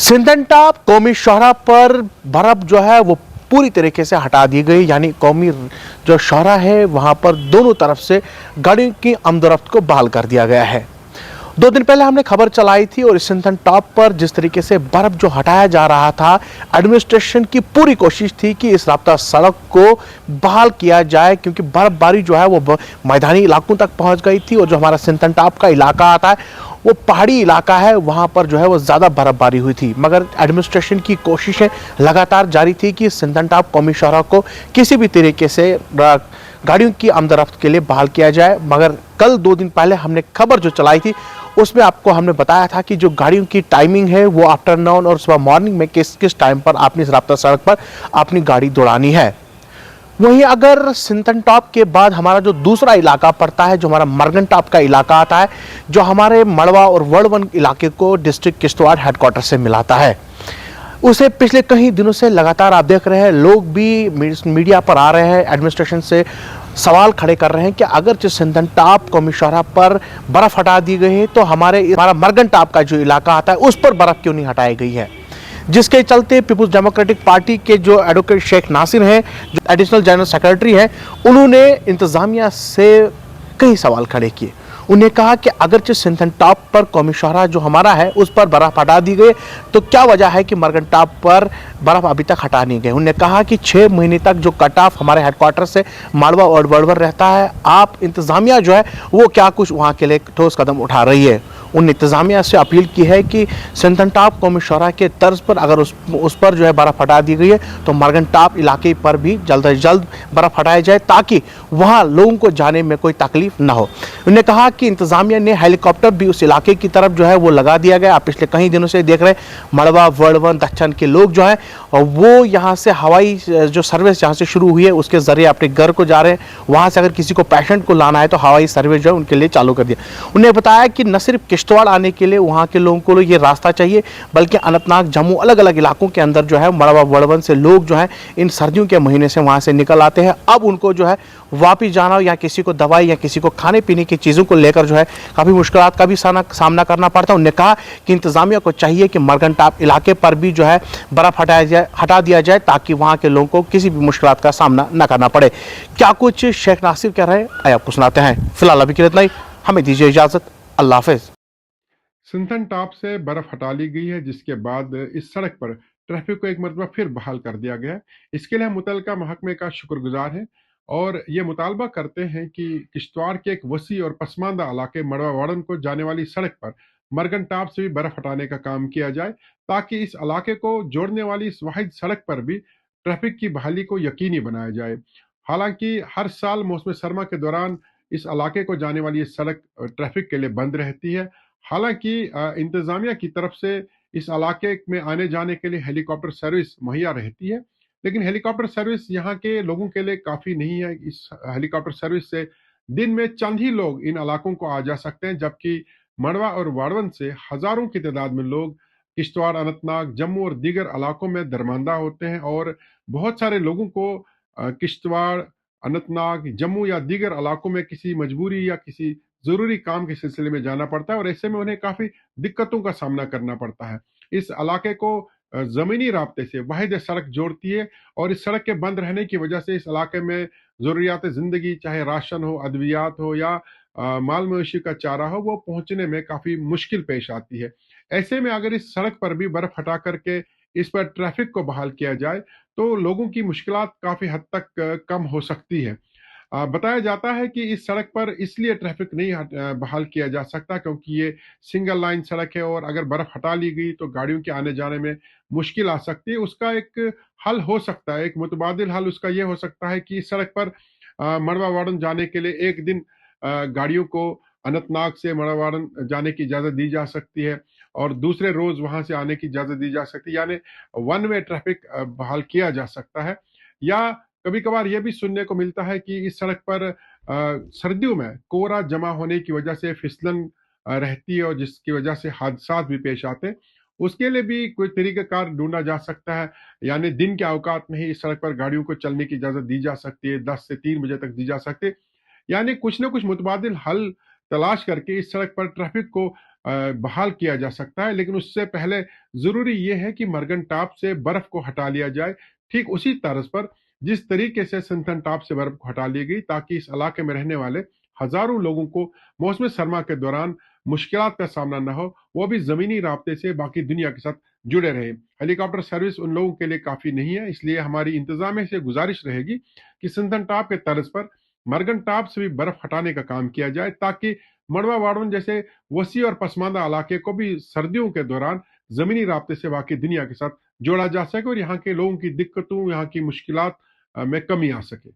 सिंधन top कौमी शोहरा पर बर्फ जो है वो पूरी तरीके से हटा दी गई, यानी कौमी जो शोहरा है वहां पर दोनों तरफ से गाड़ियों की आमदोरफ्त को बहाल कर दिया गया है। 2 दिन पहले हमने खबर चलाई थी और इस सिंधन टॉप पर जिस तरीके से बर्फ जो हटाया जा रहा था, एडमिनिस्ट्रेशन की पूरी कोशिश थी कि इस राब्ता सड़क को बहाल किया जाए, क्योंकि बर्फबारी जो है वो मैदानी इलाकों तक पहुंच गई थी और जो हमारा सिंधन टॉप का इलाका आता है वो पहाड़ी इलाका है, वहां पर जो है वो ज्यादा बर्फबारी हुई थी। मगर एडमिनिस्ट्रेशन की कोशिशें लगातार जारी थी कि सिंधन टॉप कौमी शोहरा को किसी भी तरीके से गाड़ियों की आमदरफ्त के लिए बहाल किया जाए। मगर कल 2 दिन पहले हमने खबर जो चलाई थी उसमें आपको हमने बताया था कि जो गाड़ियों की टाइमिंग है वो आफ्टरनून और सुबह मॉर्निंग में किस किस टाइम पर आपने इस राब्ता सड़क पर अपनी गाड़ी दौड़ानी है। वहीं अगर सिंधन टॉप के बाद हमारा जो दूसरा इलाका पड़ता है, जो हमारा मरगन टॉप का इलाका आता है, जो हमारे मड़वा और वर्डवन इलाके को डिस्ट्रिक्ट किश्तवाड़ हेडक्वार्टर से मिलाता है, उसे पिछले कई दिनों से लगातार आप देख रहे हैं लोग भी मीडिया पर आ रहे हैं, एडमिनिस्ट्रेशन से सवाल खड़े कर रहे हैं कि अगर जो सिंधन टॉप कौमी शोहरा पर बर्फ हटा दी गई है तो हमारा मरगन टॉप का जो इलाका आता है उस पर बर्फ क्यों नहीं हटाई गई है। जिसके चलते पीपुल्स डेमोक्रेटिक पार्टी के जो एडवोकेट शेख नासिर हैं, जो एडिशनल जनरल सेक्रेटरी हैं, उन्होंने इंतजामिया से कई सवाल खड़े किए। उन्हें कहा कि अगरचे सिंधन टॉप पर कौमी शोहरा जो हमारा है उस पर बर्फ हटा दी गई तो क्या वजह है कि मरगन टॉप पर बर्फ अभी तक हटा नहीं गई। उन्होंने कहा कि 6 महीने तक जो कट ऑफ हमारे हेडक्वार्टर से मालवा और वर्डवर रहता है, आप इंतजामिया जो है वो क्या कुछ वहाँ के लिए ठोस कदम उठा रही है। उन्होंने इंतजामिया से अपील की है कि सिंधन टॉप कौमी शोहरा के तर्ज पर अगर उस पर जो है बर्फ हटा दी गई है तो मरगन टॉप इलाके पर भी जल्द से जल्द बर्फ हटाया जाए ताकि वहाँ लोगों को जाने में कोई तकलीफ ना हो। उन्होंने कहा कि इंतजामिया ने हेलीकॉप्टर भी उस इलाके की तरफ जो है वो लगा दिया गया। आप पिछले कई दिनों से देख रहे हैं मड़वा वर्डवन दक्षिण के लोग जो हैं वो यहाँ से हवाई जो सर्विस जहाँ से शुरू हुई है उसके जरिए अपने घर को जा रहे हैं। वहाँ से अगर किसी को पेशेंट को लाना है तो हवाई सर्विस जो है उनके लिए चालू कर दिया। उन्हें बताया कि न सिर्फ किश्तवाड़ आने के लिए वहाँ के लोगों को ये रास्ता चाहिए, बल्कि अनंतनाग जम्मू अलग अलग इलाकों के अंदर जो है मड़वा वर्डवन से लोग जो है इन सर्दियों के महीने से वहाँ से निकल आते हैं। अब उनको जो है वापिस जाना या किसी को दवाई या किसी को खाने पीने की चीज़ों को लेकर जो है काफ़ी मुश्किलात का भी सामना करना पड़ता है। उन्होंने कहा कि इंतजामिया को चाहिए कि मरगन टॉप इलाके पर भी जो है बर्फ हटा दिया जाए ताकि वहाँ के लोगों को किसी भी मुश्किलात का सामना न करना पड़े। क्या कुछ शेख नासिर कह रहे हैं आइए आपको सुनाते हैं। फिलहाल अभी के लिए इतना ही, हमें दीजिए इजाज़त। अल्लाह हाफिज़। सिंधन टॉप से बर्फ हटा ली गई है, जिसके बाद इस सड़क पर ट्रैफिक को एक मरतबा फिर बहाल कर दिया गया है। इसके लिए हम मुतलका महकमे का शुक्रगुजार हैं और ये मुतालबा करते हैं कि किश्तवाड़ के एक वसी और पसमानदा इलाके मड़वा वार्डन को जाने वाली सड़क पर मरगन टॉप से भी बर्फ हटाने का काम किया जाए ताकि इस इलाके को जोड़ने वाली इस वाहिद सड़क पर भी ट्रैफिक की बहाली को यकीनी बनाया जाए। हालांकि हर साल मौसम सरमा के दौरान इस इलाके को जाने वाली ये सड़क ट्रैफिक के लिए बंद रहती है। हालांकि इंतजामिया की तरफ से इस इलाके में आने जाने के लिए हेलीकॉप्टर सर्विस मुहैया रहती है, लेकिन हेलीकॉप्टर सर्विस यहाँ के लोगों के लिए काफ़ी नहीं है। इस हेलीकॉप्टर सर्विस से दिन में चंद ही लोग इन इलाकों को आ जा सकते हैं, जबकि मड़वा और वाड़वन से हज़ारों की तादाद में लोग किश्तवाड़, अनंतनाग, जम्मू और दीगर इलाकों में दरमांदा होते हैं और बहुत सारे लोगों को किश्तवाड़, अनंतनाग, जम्मू या दीगर इलाकों में किसी मजबूरी या किसी ज़रूरी काम के सिलसिले में जाना पड़ता है और ऐसे में उन्हें काफ़ी दिक्कतों का सामना करना पड़ता है। इस इलाके को ज़मीनी राब्ते से वाहिद सड़क जोड़ती है और इस सड़क के बंद रहने की वजह से इस इलाके में ज़रूरियात ज़िंदगी, चाहे राशन हो, अद्वियात हो या माल मवेशी का चारा हो, वो पहुँचने में काफ़ी मुश्किल पेश आती है। ऐसे में अगर इस सड़क पर भी बर्फ़ हटा करके इस पर ट्रैफिक को बहाल किया जाए, तो लोगों की मुश्किलात काफ़ी हद तक कम हो सकती है। बताया जाता है कि इस सड़क पर इसलिए ट्रैफिक नहीं बहाल किया जा सकता क्योंकि ये सिंगल लाइन सड़क है और अगर बर्फ हटा ली गई तो गाड़ियों के आने जाने में मुश्किल आ सकती है। उसका एक हल हो सकता है, एक मुतबादिल हल उसका ये हो सकता है कि इस सड़क पर मड़वा वार्डन जाने के लिए एक दिन गाड़ियों को अनंतनाग से मड़वा वार्डन जाने की इजाज़त दी जा सकती है और दूसरे रोज वहां से आने की इजाज़त दी जा सकती है, यानी वन वे ट्रैफिक बहाल किया जा सकता है। या कभी कभार यह भी सुनने को मिलता है कि इस सड़क पर सर्दियों में कोहरा जमा होने की वजह से फिसलन रहती है और जिसकी वजह से हादसात भी पेश आते हैं। उसके लिए भी कोई तरीकाकार ढूंढा जा सकता है, यानी दिन के औकात में ही इस सड़क पर गाड़ियों को चलने की इजाज़त दी जा सकती है, 10 से 3 बजे तक दी जा सकती है। यानी कुछ ना कुछ मुतबादिल हल तलाश करके इस सड़क पर ट्रैफिक को बहाल किया जा सकता है, लेकिन उससे पहले ज़रूरी ये है कि मर्गन टॉप से बर्फ़ को हटा लिया जाए, ठीक उसी तर्ज पर जिस तरीके से सिंथन टॉप से बर्फ़ को हटा ली गई, ताकि इस इलाके में रहने वाले हज़ारों लोगों को मौसम सरमा के दौरान मुश्किलात का सामना न हो, वो भी ज़मीनी राब्ते से बाकी दुनिया के साथ जुड़े रहें। हेलीकॉप्टर सर्विस उन लोगों के लिए काफ़ी नहीं है, इसलिए हमारी इंतज़ामिया से गुजारिश रहेगी कि सिंथन टॉप के तर्ज पर मर्गन टॉप से भी बर्फ़ हटाने का काम किया जाए, ताकि मड़वा वाड़वन जैसे वसी और पसमानदा इलाके को भी सर्दियों के दौरान ज़मीनी राब्ते से बाकी दुनिया के साथ जोड़ा जा सके और यहाँ के लोगों की दिक्कतों, यहाँ की मुश्किलात में कमी आ सके।